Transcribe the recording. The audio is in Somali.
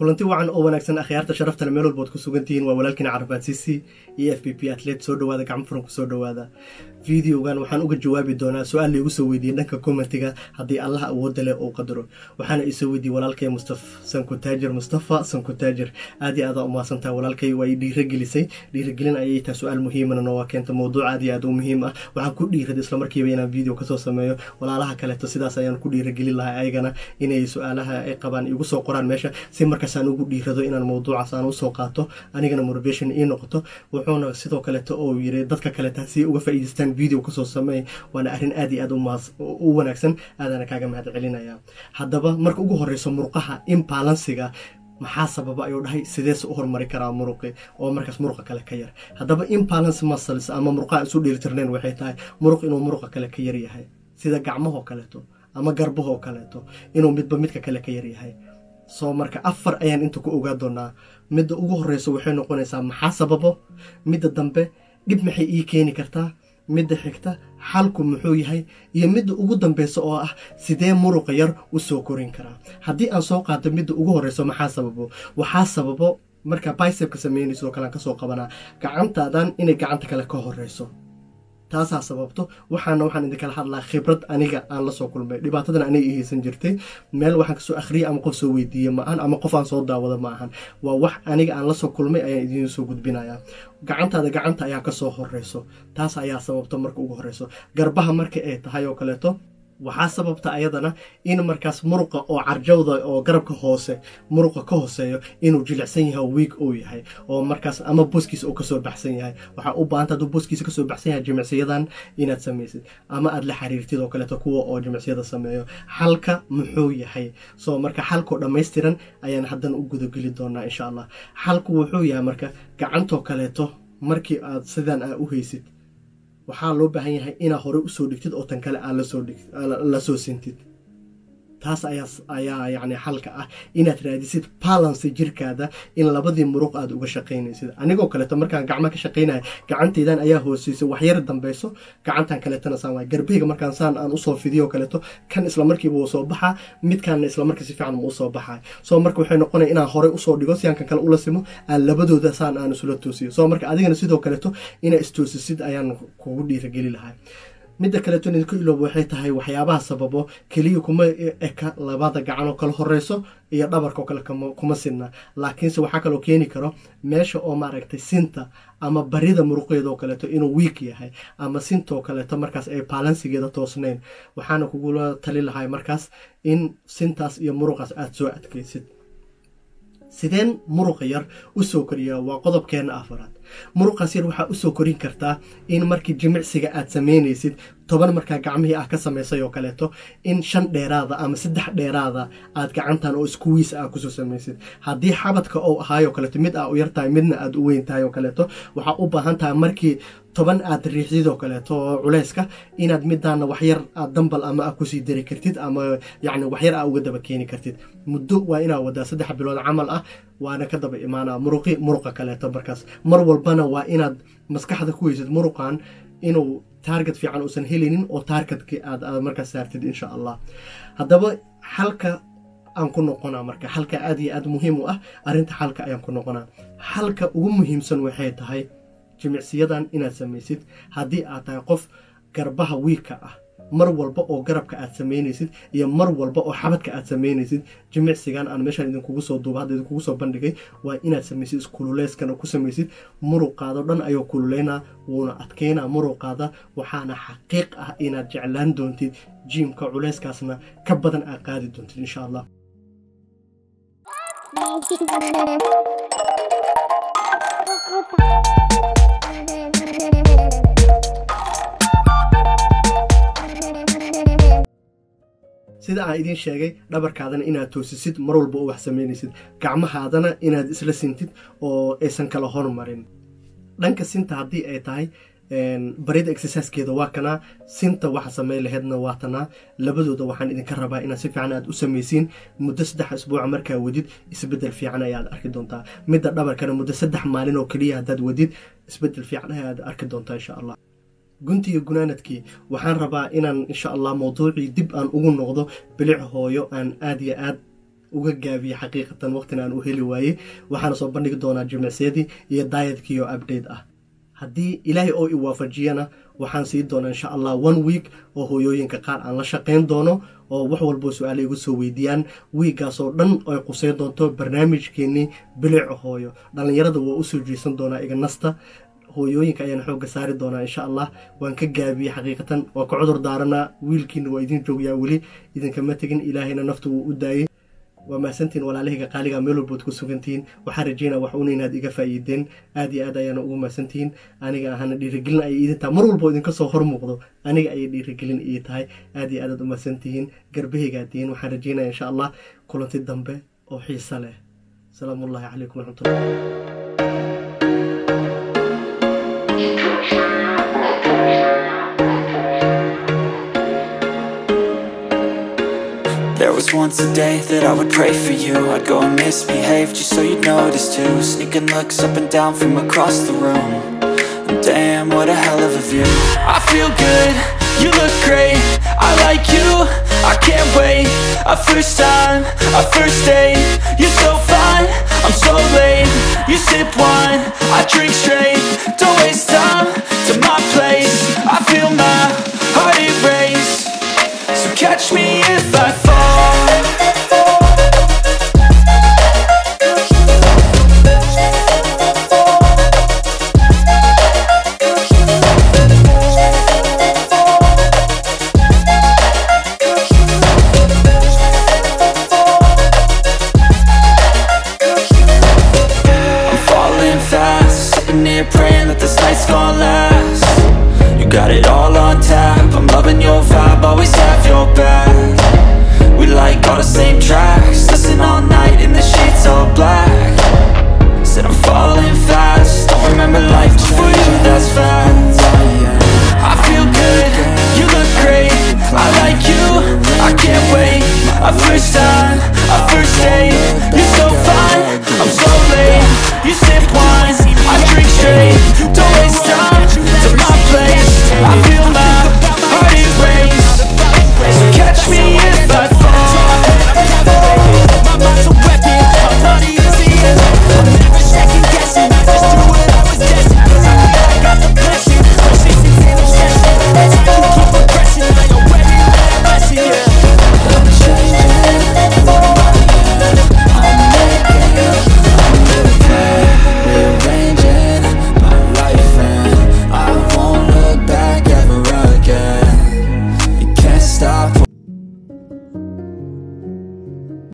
kulanti wacan oo wanaagsan akhyaarta sharafta meel walba ku sugantihiin waa walaalkina Carafaad CC FPP athlete soo dhawaada gacmo furan ku soo dhawaada videogan waxaan uga jawaabi doonaa su'aal igu soo weydiiyay dhanka commentiga hadii Allah awood leh oo qadaro waxaana i soo weydiiyay walaalkay Mustafa Sanku Taajir aadi aad u maasantaa walaalkay way dhiirigelin ayay taa su'aal muhiim ah oo keenta mowduuc aadi aad u muhiim ah waxaan ku dhiiriday isla markiiba inaan video ka soo sameeyo walaalaha kale sidaas ayaan ku dhiirigelin lahaa ayagana inay su'aalaha ay qabaan igu soo qoraan meesha si markaasaan ugu dhiirado inaan mowduucaas aan u soo qaato anigana motivation ii noqoto wuxuuna sidoo kale oo yiri dadka kale si uga faa'iideystaan video ka soo sameey waana arrin aad iyo aad u wanaagsan aadana kaaga mahadcelinaya haddaba marka ugu horeyso murqaha imbalance-ga maxaa sababa ayuu dhahay sidees u hormari karaa muruqi oo markaas muruqa kale ka yar haddaba imbalance muscles ama murqaha isu dheelitirneen waxay tahay muruq inuu muruqa kale ka yar yahay sida gacmaha kaleeto ama garbaha kaleeto inuu midka kale ka yar yahay soo marka afar ayaan inta ku ogaa doonaa midda ugu horeyso waxay noqonaysaa maxaa sababo midda dambe dib maxay ii keeni kartaa midda xigta xalku muxuu yahay iyo midda ugu dambeysa oo ah sidee muruqa yar u soo korin karaa haddii aan soo qaato midda ugu horeyso waxaa sababo marka bicep ka sameynayso kala ka soo qabanaa gacantaadan inay gacanta kale ka horeyso taasaa sababto waxaan idin kala hadlaa khibrad aniga aan la soo kulmay dhibaatadan aniga ii haysan jirtay meel waxaan kasoo akhriyay ama qof soo weydiiyey ma ahan ama qof aan soo daawada ma ahan waa wax aniga aan la soo kulmay ayaan idiin soo gudbinayaa gacanta ayaa ka soo horeyso taas ayaa sababto marka ugu horeyso garbaha marka ay tahay oo kaleeto waxaa sababta ayadana in markaas muruqa oo carjawda oo garabka hoose muruqa ka hooseeyo inuu jilicsan yahay weak oo yahay oo markaas ama boskiisa oo ka soo baxsan yahay waxa u baahan tahay boskiisa ka soo baxsan yahay jimicsiyadan inaad sameeysid ama aad la xiriirtid oo kale kuwa oo jimicsiyada sameeyo xalka muxuu yahay soo marka xalko dhameystiran ayaan hadan u gudageli doonaa insha Allah xalku wuxuu yahay marka gacanto kaleeto markii aad sidan u haysid waxaa loo baahan yahay inaad hore u soo dhigtid oo tan kale aad la soo sintid taas ayaa yacni xalka ah inaad raadisid balance jirkaada in labadii muruq aad uga shaqaynaysid anigoo kaleeto markaan gacmaha ka shaqaynaya gacantaydan ayaa hooseysay wax yar dambeyso gacantan kaleetana saan waay garbeyga markaan saan aan usoo fidiyo kaleeto kan isla markiiba wuu soo baxaa midkaana isla markii si fiican u soo baxay soo marka waxay noqonaya inaan hore usoo dhigo si aan kan kale ula simo aan labadooda saan aan isula toosiyo soo marka adigana sidoo kaleeto inaa istoosisid ayaan kugu dhiirageli lahaa midda kale too idinku iloobo waxay tahay waxyaabaha sababo kaliya kuma eka labada gacan oo kala horeyso iyo dhabarka oo kale kuma sinna laakiinse waxaa kaloo keeni karo meesha oo maaragtay sinta ama barida muruqeeda oo kaleeto inuu weak yahay ama sinta oo kaleeto markaas ay balansigeeda toosnayn waxaana kugula tali lahay markaas in sintaas iyo muruqaas aad soo adkaysid sideen muruqa yar u soo koriyaa waa qodobkeena afaraad muruqaas yar waxaa u soo korin kartaa in markii jimicsiga aad sameynaysid 10 markaa gacmihii ah ka sameysay oo kaleeto in 5 dheeraada ama 3 dheeraada aad gacantan oo squeeze ah ku soo sameysid haddii xabadka oo ahaayo kaleeto mid u yartahay midna aad u weyn tahay oo kaleeto waxaa u baahan tahay markii 10 aad riixdid oo kaleeto culeyska inaad midana wax yar aad dambal ama ku sii dari kartid ama yacni wax yar uga daba keeni kartid muddo waa inaa wadaa 3 bilood camal ah waana ka daba imaanaa muruqa kaleeto markaas mar walbana waa inaad maskaxda ku haysid muruqan inuu target fiican uusan helinin oo targetkii aad markaas saartid insha Allah haddaba xalka aan ku noqonaa marka xalka aad iyo aad muhiim u ah arrinta xalka ayaan ku noqonaa xalka ugu muhiimsan waxay tahay jimicsiyadan inaad samaysid haddii aad tahay qof garbaha wiilka ah mar walba oo garabka aad sameynaysid iyo mar walba oo xabadka aad sameynaysid jimicsigan aan meeshaan idinkugu soo duuba hadda idinkugu soo bandhigay waa inaad samaysid iskululeyskan ku samaysid muruqaada dhan ayuu kululeynaa wuuna adkeynaa muruqaada waxaana xaqiiq ah inaad jeclaan doontid jimka culeyskaasna ka badan aad qaadi doontid insha Allah sida aan idin sheegay dhabarkaadana inaad toosisid mar walba oo wax sameynaysid gacmahaadana inaad isla sintid oo aysan kala hormarin dhanka sinta haddii ay tahay barida exercisekeeda waa kana sinta waxa sameey laheedna waa tana labadooda waxaan idinka rabaa inaad si fiican aad u sameysiin muddo 3 isbuuc markaa wadid isbedel fiican ayaad arki doontaa midda dhabarkana muddo 3 maalin oo kaliya hadaad wadid isbedel fiican ayaad arki doontaa insha Allah gunti iyo gunaanadkii waxaan rabaa inaan insha Allah mowduucii dib aan ugu noqdo bilic hooyo aan aad iyo aad uga gaabiyey xaqiiqatan waqtina aan u heli waayey waxaana soo bandhigi doonaa jimicsyadii iyo daayadkiiyo update ah haddii ilaahay oo i waafajiyana waxaan sii doonaa insha allah 1 week oo hooyooyinka qaar aan la shaqayn doono oo wax walbo su-aale igu soo weydiiyaan wiiggaasoo dhan ay quseyn doonto barnaamijkeennii bilic hooyo dhallinyarada waa usoo jeesan doonaa iga nasta hooyooyinka ayaan xoogga saari doonaa insha allah waan ka gaabiyey xaqiiqatan waa ka cudur daaranaa wiilkiina waa idin joogyaa weli idinkama tegin ilaahayna nafta wuu u daayey waa mahadsantiin walaalahayga qaaliga meel walbood ku sugantihiin waxaan rajeynaa wax una inaad iga faa'iideen aad iyo aad ayaana ugu mahadsantihiin aniga ahana dhiirigelin ayay idin tahay mar walbo idinka soo hor muuqdo aniga ayay dhiirigelin ii tahay aad iyo aadaad u mahadsantihiin garbahaygaa tihiin waxaan rajeynaya insha allah kulanti dambe oo xiisa leh salaamullahi calaykum waraxmatullah There was once a day that I would pray for you. I'd go and misbehave just so you'd notice too. Sneaking looks up and down from across the room. And damn, what a hell of a view. I feel good, you look great. I like you, I can't wait. A first time, a first date. You're so fine, I'm so late. You sip wine, I drink straight. Don't waste time to my place. I feel my heart erase. So catch me if I fall. Praying that this night's gonna last. You got it all on tap. I'm loving your vibe, always have your back. We like all the same tracks.